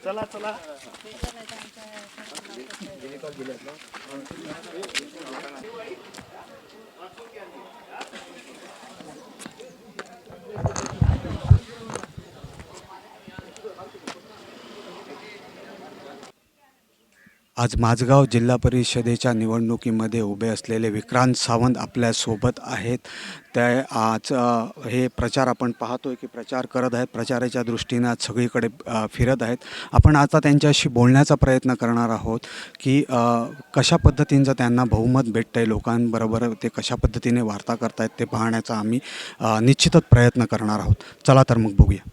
चला चला. आज माझगाव जिल्हा परिषदेच्या निवडणुकीमध्ये उभे असलेले विक्रांत सावंत आपल्यासोबत आहेत. ते आज हे प्रचार आपण पाहतोय की प्रचार करत आहेत. प्रचाराच्या दृष्टीने आज सगळीकडे फिरत आहेत. आपण आता त्यांच्याशी बोलण्याचा प्रयत्न करणार आहोत की कशा पद्धतीचं त्यांना बहुमत भेटतं आहे, लोकांबरोबर ते कशा पद्धतीने वार्ता करतायत ते पाहण्याचा आम्ही निश्चितच प्रयत्न करणार आहोत. चला तर मग बघूया.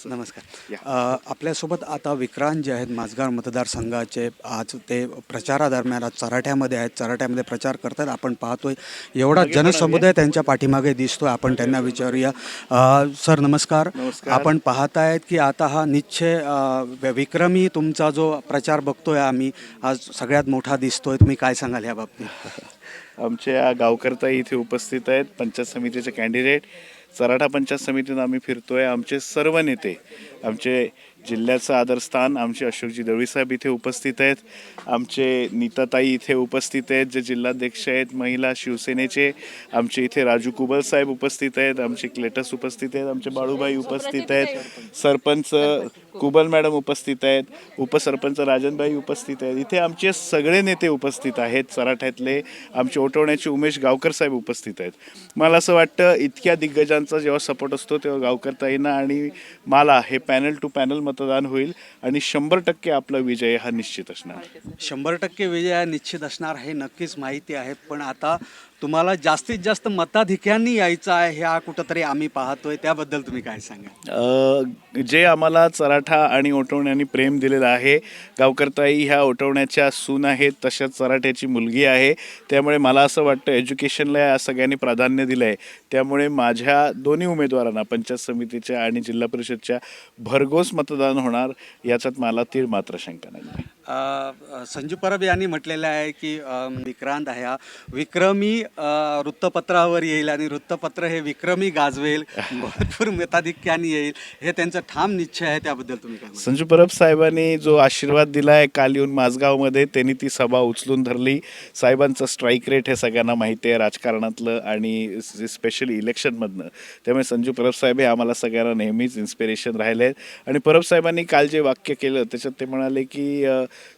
नमस्कार. आपल्यासोबत आता विक्रांत जे आहेत माझगाव मतदारसंघाचे, आज ते प्रचारादरम्यान आज चराठ्यामध्ये आहेत. चराठ्यामध्ये प्रचार करतात. आपण पाहतोय एवढा जनसमुदाय त्यांच्या पाठीमागे दिसतोय. आपण त्यांना विचारूया. सर नमस्कार. आपण पाहतायत की आता हा निश्चय विक्रमी तुमचा जो प्रचार बघतोय आम्ही, आज सगळ्यात मोठा दिसतोय. तुम्ही काय सांगाल या बाबतीत? आमच्या गावकर्ताई इथे उपस्थित आहेत. पंचायत समितीचे कॅन्डिडेट चराठा पंचायत समितीनं आम्ही फिरतोय. आमचे सर्व नेते, आमचे जिल्ह्याचं आदरस्थान आमचे अशोकजी दळवी साहेब इथे उपस्थित आहेत. आमचे नीताताई इथे उपस्थित आहेत, जे जिल्हाध्यक्ष आहेत महिला शिवसेनेचे. आमचे इथे राजू कुबल साहेब उपस्थित आहेत. आमचे क्लेटस उपस्थित आहेत. आमचे बाळूबाई उपस्थित आहेत. सरपंच कुबल मॅडम उपस्थित आहेत. उपसरपंच राजनबाई उपस्थित आहेत. इथे आमचे सगळे नेते उपस्थित आहेत. चराठ्यातले आमचे ओटवण्याचे उमेश गावकर साहेब उपस्थित आहेत. मला असं वाटतं इतक्या दिग्गजांचा जेव्हा सपोर्ट असतो तेव्हा गावकर्ताईंना आणि मला हे पॅनल टू पॅनल मतदान होईल आणि 100% आपला विजय हा निश्चित असणार. 100% विजय निश्चित असणार हे नक्कीच माहिती आहे. पण आता तुम्हाला जास्तीत जास्त मताधिक्यांनी यायचं आहे, ह्या कुठंतरी आम्ही पाहतोय. त्याबद्दल तुम्ही काय सांगा? जे आम्हाला चराठा आणि ओटवण्यानी प्रेम दिलेलं आहे. गावकर्ताई ह्या ओटवण्याच्या सून आहेत, तशाच चराठ्याची मुलगी आहे. त्यामुळे मला असं वाटतं एज्युकेशनला या सगळ्यांनी प्राधान्य दिलं आहे. त्यामुळे माझ्या दोन्ही उमेदवारांना पंचायत समितीच्या आणि जिल्हा परिषदच्या भरघोस मतदान होणार, याच्यात मला तीळ मात्र शंका नाही. संजू परब यांनी म्हटलेलं आहे की विक्रांत आहे हा विक्रमी वृत्तपत्रावर येईल आणि वृत्तपत्र हे विक्रमी गाजवेल, भरपूर मताधिक्याने येईल, हे त्यांचं ठाम निश्चय आहे. त्याबद्दल तुम्ही काय? संजू परब साहेबांनी जो आशीर्वाद दिला आहे काल येऊन माझगावमध्ये, त्यांनी ती सभा उचलून धरली. साहेबांचं स्ट्राईक रेट हे सगळ्यांना माहिती आहे राजकारणातलं आणि स्पेशली इलेक्शनमधनं. त्यामुळे संजू परब साहेब हे आम्हाला सगळ्यांना नेहमीच इन्स्पिरेशन राहिले आहेत. आणि परब साहेबांनी काल जे वाक्य केलं त्याच्यात ते म्हणाले की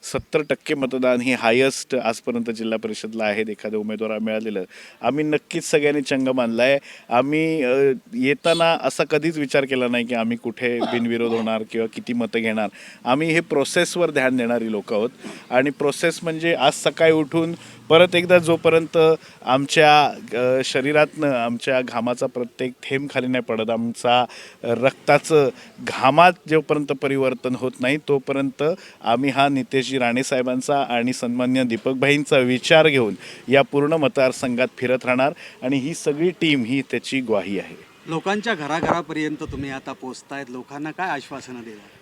70% मतदान हे हायस्ट आजपर्यंत जिल्हा परिषदला आहे एखाद्या उमेदवाराला मिळालेलं. आम्ही नक्कीच सगळ्यांनी चंग मानला आहे. आम्ही येताना असा कधीच विचार केला नाही की आम्ही कुठे बिनविरोध होणार किंवा किती मतं घेणार. आम्ही हे प्रोसेसवर ध्यान देणारी लोक आहोत. आणि प्रोसेस म्हणजे आज सकाळी उठून परत एकदा जोपर्यंत आमच्या शरीरातनं आमच्या घामाचा प्रत्येक थेंब खाली नाही पडत, आमचा रक्ताचं घामात जोपर्यंत परिवर्तन होत नाही तोपर्यंत आम्ही हा नितेशजी राणे साहेबांचा आणि सन्मान्य दीपकभाईंचा विचार घेऊन या पूर्ण मतदारसंघात फिरत राहणार. आणि ही सगळी टीम ही त्याची ग्वाही आहे. लोकांच्या घराघरापर्यंत तुम्ही आता पोहोचतायत, लोकांना काय आश्वासनं देणार?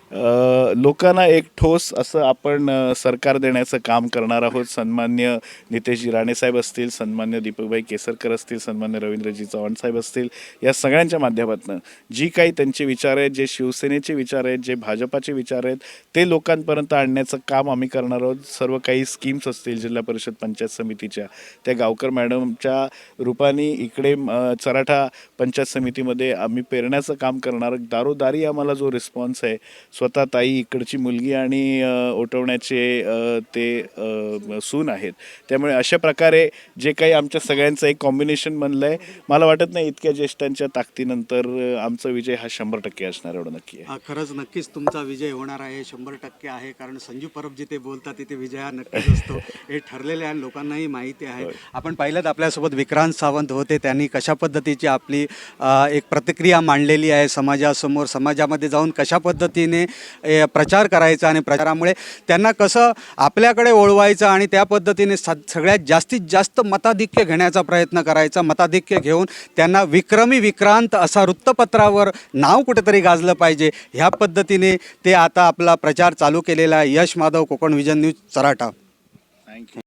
लोकांना एक ठोस असं आपण सरकार देण्याचं काम करणार आहोत. सन्मान्य नितेशजी राणेसाहेब असतील, सन्मान्य दीपकभाई केसरकर असतील, सन्मान्य रवींद्रजी चव्हाण साहेब असतील, या सगळ्यांच्या माध्यमातून जी काही त्यांचे विचार आहेत, जे शिवसेनेचे विचार आहेत, जे भाजपाचे विचार आहेत, ते लोकांपर्यंत आणण्याचं काम आम्ही करणार आहोत. सर्व काही स्कीम्स असतील जिल्हा परिषद पंचायत समितीच्या, त्या गावकर मॅडमच्या रूपाने इकडे चराठा पंचायत समितीमध्ये आम्ही पेरण्याचं काम करणार. दारोदारी आम्हाला जो रिस्पॉन्स आहे, स्वतः ताई इकडची मुलगी आणि ओटवण्याचे ते सून आहेत. त्यामुळे अशा प्रकारे जे काही आमच्या सगळ्यांचं एक कॉम्बिनेशन बनलं आहे, मला वाटत नाही इतक्या ज्येष्ठांच्या ताकदीनंतर आमचा विजय हा 100% असणार, एवढं नक्की आहे. खरंच नक्कीच तुमचा विजय होणार आहे, 100% आहे. कारण संजू परब जिथे बोलतात तिथे विजय हा नक्कीच असतो, हे ठरलेले आहे, लोकांनाही माहिती आहे. आपण पाहिलं आपल्यासोबत विक्रांत सावंत होते. त्यांनी कशा पद्धतीची आपली एक प्रतिक्रिया मांडलेली आहे समाजासमोर, समाजामध्ये जाऊन कशा पद्धतीने प्रचार करायचा आणि प्रचारामुळे त्यांना कसं आपल्याकडे ओळवायचं आणि त्या पद्धतीने सगळ्यात जास्तीत जास्त मताधिक्य घेण्याचा प्रयत्न करायचा. मताधिक्य घेऊन त्यांना विक्रमी विक्रांत असा वृत्तपत्रावर नाव कुठेतरी गाजलं पाहिजे, ह्या पद्धतीने ते आता आपला प्रचार चालू केलेला आहे. यश माधव, कोकण विजन न्यूज, चराठा. थँक्यू.